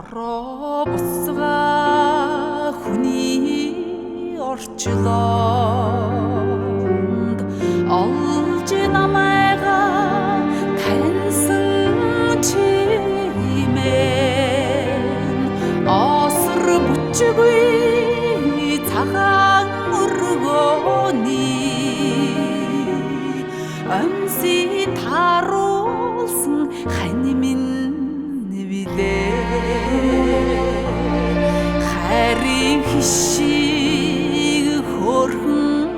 Гараа бусгаа хүний орчлоонд олж намайгаа таньсан чимээ осор бүчгүй цагаан өргөөний өмсөй таруулсан хань минь хайрын хишиг хөрхөн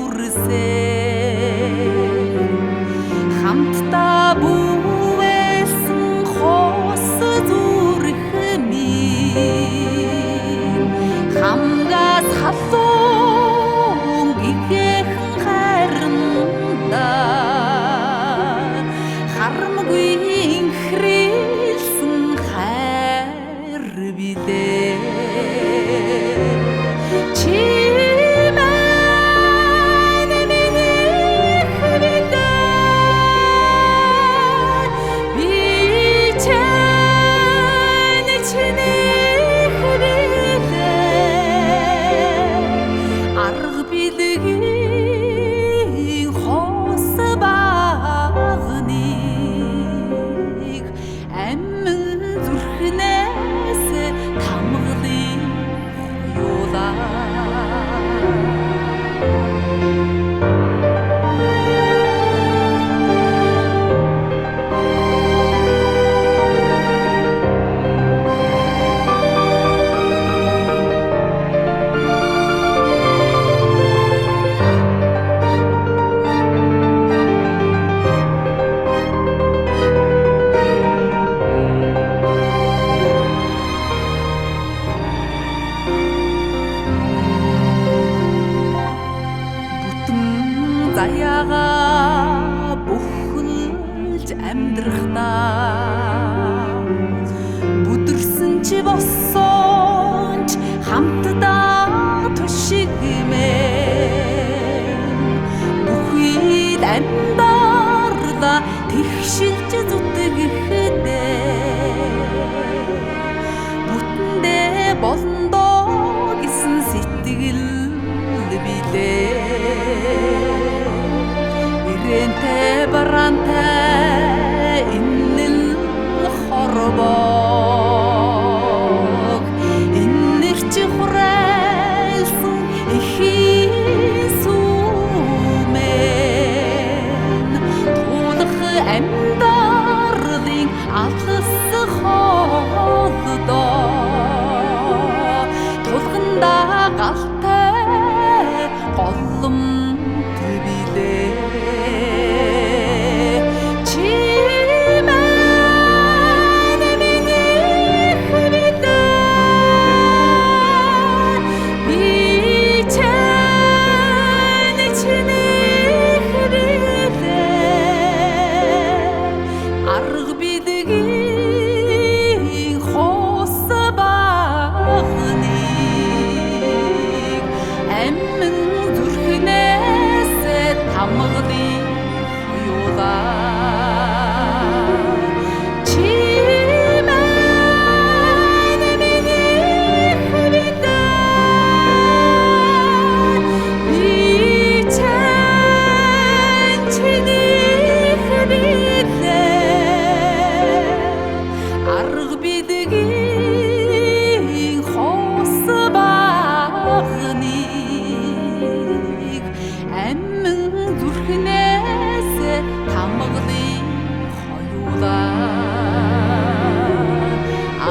үрсээ хамтдаа бүвэлсэн хос зүрх минь хамгаас халуун игээхэн хайрандаа харамгүй инхрэлсэн хайр билээ чимээ минийх билээ би чэнэ чинийх билээ арга билгийн хос багныг амин зүрхнээс тамгалын юулаа заяага бүхэлж амьдрахдаа бүдэрсэн чи босоонч хамтдаа түшигмээ бүхийд амьдарла тэгшилж зүтгэхдээ бүтэндээ болондоо гэсэн сэтгэл билээ Ирэнтэй барантай иннэл хорбог иннэр чи хурайлсан ихийн сүмэн тулах амьдарлын алхас хоолдоо тулгандаа галтай голлом хамгаалын хоёулаа чимээ минийх билээ би чэнэ чинийх билээ арга билгийн хос багныг амин зүрхнээс тамгалын хоёулаа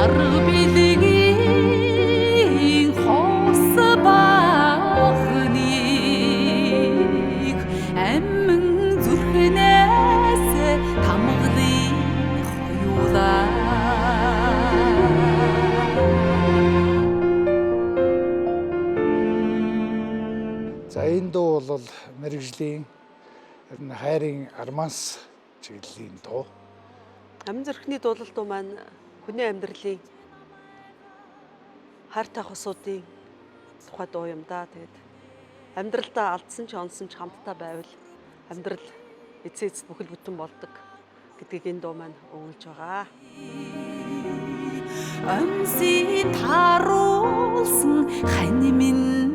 арга билгийн хос багныг амин зүрхнээс тамгалын хоёулаа За энэ дуу бол мэргэжлийн хайрын арманс чиглэлийн дуу. Амин зүрхний дуулал дуу маань хүний амьдралын хайртай хосуудын тухай дуу юм да. Тэгээд амьдралдаа алдсан ч онсон ч хамтдаа байвал амьдрал эцээ эцэд бүхэл бүтэн болдог гэдгийг энэ дуу маань өгүүлж байгаа. өмсөй таруулсан хань минь